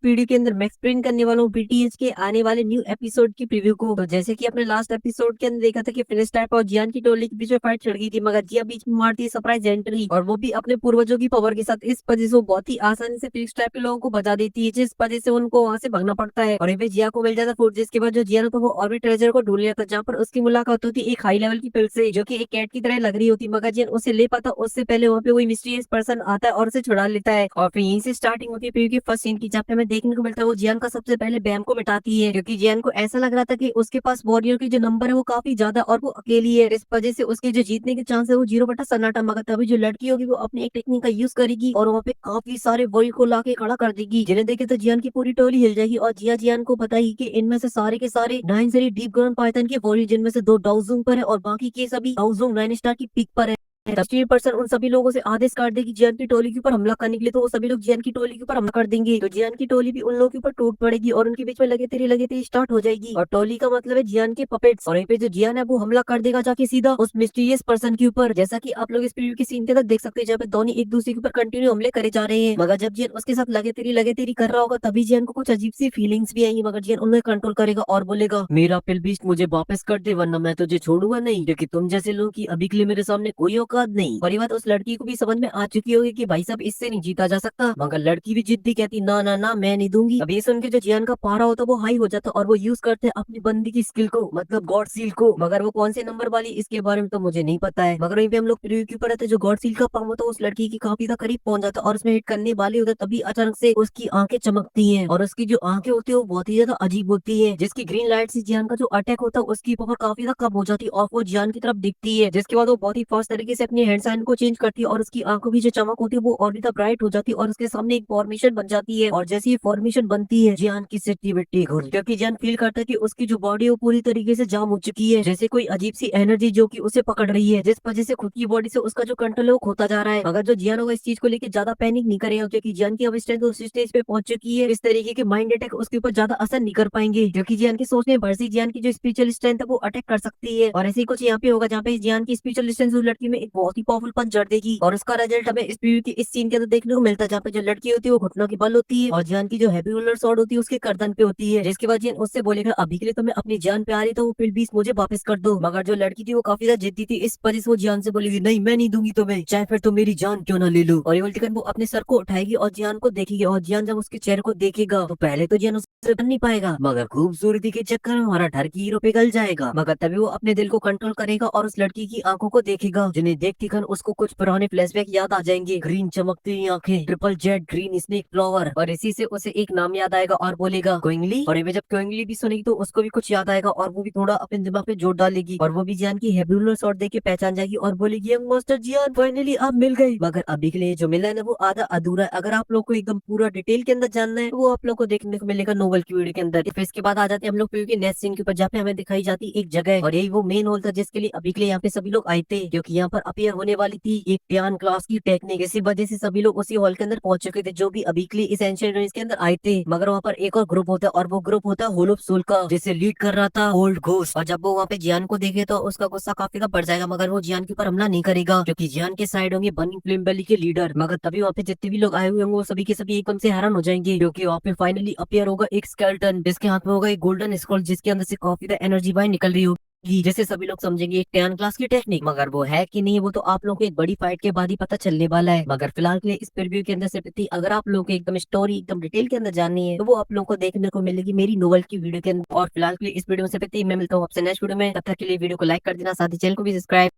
Video के अंदर मैं एक्सप्लेन करने वाला हूँ बीटीएस के आने वाले न्यू एपिसोड की प्रीव्यू को। तो जैसे कि अपने लास्ट एपिसोड के अंदर देखा था कि फिनिश टाइप और जियान की टोली के बीच में फाइट छिड़ गई थी, मगर जिया बीच में मारती है सरप्राइज एंट्री, और वो भी अपने पूर्वजों की पावर के साथ। इस वजह से वो बहुत ही आसानी से फिनिश टाइप के लोगों को बचा देती है, जिस वजह से उनको वहां से भागना पड़ता है। और यहाँ पे जिया को मिल जाता है फूड, जिसके बाद जो जिया तो वो और भी ट्रेजर को ढूंढ लिया था, जहाँ पर उसकी मुलाकात होती है एक हाई लेवल की पिल से, जो कि एक कैट की तरह लग रही होती, मगर जियन उसे ले पाता उससे पहले वहाँ पे कोई मिस्टीरियस पर्सन आता है और उसे छुड़ा लेता है। और फिर यहीं से स्टार्टिंग होती है प्रीव्यू की फर्स्ट सीन की, जहाँ पे हमें देखने को मिलता है वो जियान का सबसे पहले बैम को मिटाती है, क्योंकि जियान को ऐसा लग रहा था कि उसके पास वॉरियर की जो नंबर है वो काफी ज्यादा और वो अकेली है, इस वजह से उसके जो जीतने के चांस है वो 0/सन्नाटा। मगर तभी जो लड़की होगी वो अपनी एक टेक्निक का यूज करेगी और वहाँ पे काफी सारे वॉरियर को लाके खड़ा कर देगी, जिन्हें देखे तो जियान की पूरी टोली हिल जाएगी। और जिया जियान को बताएगी कि इनमें से सारे के सारे 9 से डीप ग्राउंड पाइथन के वॉरियर, जिनमें से 2 डाउजूंग पर है और बाकी के सभी डाउजूंग 9 स्टार की पीक पर है। स्टीव पर्सन उन सभी लोगों से आदेश कर देगी जियान की टोली के ऊपर हमला करने के लिए, तो वो सभी लोग जियान की टोली के ऊपर हमला कर देंगे। तो जियान की टोली भी उन लोगों के ऊपर टूट पड़ेगी और उनके बीच में लगे तेरी स्टार्ट हो जाएगी। और टोली का मतलब है जियान के पपेट्स, और यहाँ पे जो जियान है वो हमला कर देगा जाके सीधा उस मिस्टीरियस पर्सन के ऊपर, जैसा कि आप लोग इस प्रीव्यू के सीन के अंदर देख सकते हैं, जहाँ पे दोनों एक दूसरे के ऊपर कंटिन्यू हमले करे जा रहे हैं। मगर जब जियान उसके साथ लगे तेरी कर रहा होगा, तभी जियान को कुछ अजीब सी फीलिंग्स भी आएंगी, मगर जियान उन्हें कंट्रोल करेगा और बोलेगा मेरा पिल बीस्ट मुझे वापस कर दे, वरना मैं तुझे छोड़ूंगा नहीं, क्योंकि तुम जैसे लोग की अभी के लिए मेरे सामने कोई औकात नहीं। और ये बात उस लड़की को भी समझ में आ चुकी होगी कि भाई साहब इससे नहीं जीता जा सकता, मगर लड़की भी जिद्दी कहती ना ना ना मैं नहीं दूंगी। अब ये सुन के जो जियान का पारा होता है वो हाई हो जाता और वो यूज करते हैं अपनी बंदी की स्किल को, मतलब गॉड सील को, मगर वो कौन से नंबर वाली इसके बारे में तो मुझे नहीं पता है। मगर वहीं पे हम लोग प्रीव्यू की पढ़ते जो गॉड सील का पाम होता है उस लड़की की काफी ज्यादा करीब पहुंच जाता और उसमें हिट करने वाले होता, तभी अचानक से उसकी आंखें चमकती हैं और उसकी जो आंखें होती है वो बहुत ही ज्यादा अजीब होती है, जिसकी ग्रीन लाइट से जियान का जो अटैक होता है उसकी पावर काफी ज्यादा कम हो जाती है और वो जियान की तरफ दिखती है, जिसके बाद वो बहुत ही फास्ट तरीके से अपनी हैंड साइन को चेंज करती है और उसकी आंखों की जो चमक होती है वो और भी ज्यादा ब्राइट हो जाती है और उसके सामने एक फॉर्मेशन बन जाती है। और जैसे ये फॉर्मेशन बनती है जियान की सिट्टी बिट्टी घुल, क्योंकि जियान फील करता है कि उसकी जो बॉडी है वो पूरी तरीके से जाम हो चुकी है, जैसे कोई अजीब सी एनर्जी जो कि उसे पकड़ रही है, जिस वजह से खुद की बॉडी से उसका जो कंट्रोल है वो खोता जा रहा है। मगर जो जियान होगा इस चीज को लेकर ज्यादा पैनिक नहीं करेगा, क्योंकि जियान की अब स्ट्रेंथ उस स्टेज पे पहुंच चुकी है, इस तरीके के माइंड अटैक उसके ऊपर ज्यादा असर नहीं कर पाएंगे, क्योंकि जियान की सोचने भरसी जियान की जो स्पिरिचुअल स्ट्रेंथ है वो अटैक कर सकती है। और ऐसे ही कुछ यहाँ पे होगा जहाँ पे जियान की स्पिरिचुअल स्ट्रेंथ उस लड़की में एक बहुत ही पावरफुल पंच जड़ देगी, और उसका रिजल्ट हमें इस प्रीव्यू की इस सीन के अंदर देखने को मिलता है, जहाँ पे जो लड़की होती है वो घुटनों की बल होती है और जियान की जो हैवी रोलर स्वॉर्ड होती है उसके गर्दन पे होती है, जिसके बाद जियान उससे बोलेगा अभी के लिए तो मैं अपनी जान पे आ रही, तो वो पिल बीस मुझे वापस कर दो। मगर जो लड़की थी वो काफी ज्यादा जिद्दी थी, इस वजह से वो जियान से बोलेगी नहीं मैं नहीं दूंगी तुम्हें, चाहे फिर तुम मेरी जान क्यों ना ले लो। और ये उल्टी वो अपने सर को उठाएगी और जियान को देखेगी, और जियान जब उसके चेहरे को देखेगा तो पहले तो जियान उससे बन नहीं पाएगा, मगर खूबसूरती के चक्कर में हमारा डर की हीरो पिघल जाएगा। मगर तभी वो अपने दिल को कंट्रोल करेगा और उस लड़की की आंखों को देखेगा, जिन्हें देखती खन उसको कुछ पुराने फ्लैशबैक याद आ जाएंगे, ग्रीन चमकती हुई आंखें, triple Z green snake flower, और इसी से उसे एक नाम याद आएगा और बोलेगा क्विंगली। और ये जब क्विंगली भी सुनेगी तो उसको भी कुछ याद आएगा और वो भी थोड़ा अपने दिमाग पे जोर डालेगी और वो भी जियान की हेबुलर शॉट देख के पहचान जाएगी और बोलेगी यंग मास्टर जियान फाइनली आप मिल गए। मगर अभी के लिए जो मिला है ना वो आधा अधूरा है, अगर आप लोग को एकदम पूरा डिटेल के अंदर जानना है तो वो आप लोग को देखने को मिलेगा नोवेल की वीडियो के अंदर। फिर इसके बाद आ जाते हैं हम लोग के नेक्स्ट सीन के ऊपर, जहाँ पे हमें दिखाई जाती है एक जगह, और यही वो मेन हॉल था जिसके लिए अभी के लिए यहाँ पे सभी लोग आए थे, क्योंकि यहाँ पर अपियर होने वाली थी एक ध्यान क्लास की टेक्निक, इसी वजह से सभी लोग उसी हॉल के अंदर पहुंच चुके थे जो भी अभी के लिए इस एंशिएंट रेंज के अंदर आए थे। मगर वहाँ पर एक और ग्रुप होता है और वो ग्रुप होता है होल ऑफ सोल का, जिसे लीड कर रहा था ओल्ड घोस्ट। और जब वो वहाँ पे जियान को देखे तो उसका गुस्सा काफी का बढ़ जाएगा, मगर वो जियान के ऊपर हमला नहीं करेगा, क्योंकि जियान के साइड होंगे बर्निंग फ्लेम वैली के लीडर। मगर तभी वहाँ पे जितने भी लोग आए हुए होंगे वो सभी के सभी एकदम से हैरान हो जाएंगे, क्योंकि वहाँ पे फाइनली अपियर होगा एक स्केलेटन, जिसके हाथ में होगा एक गोल्डन स्क्रॉल, जिसके अंदर से काफी ज्यादा एनर्जी बाहर निकल रही होगी, जैसे सभी लोग समझेंगे एक टेन क्लास की टेक्निक। मगर वो है कि नहीं वो तो आप लोगों को एक बड़ी फाइट के बाद ही पता चलने वाला है। मगर फिलहाल के लिए इस प्रीव्यू के अंदर से प्रति अगर आप लोगों को एकदम स्टोरी एकदम डिटेल के अंदर जाननी है तो वो आप लोगों को देखने को मिलेगी मेरी नोवेल की वीडियो के अंदर। और फिलहाल के लिए इस वीडियो से प्रति मैं मिलता हूँ आपसे नेक्स्ट वीडियो में, तब तक के लिए वीडियो को लाइक कर देना, साथ ही चैनल को भी सब्सक्राइब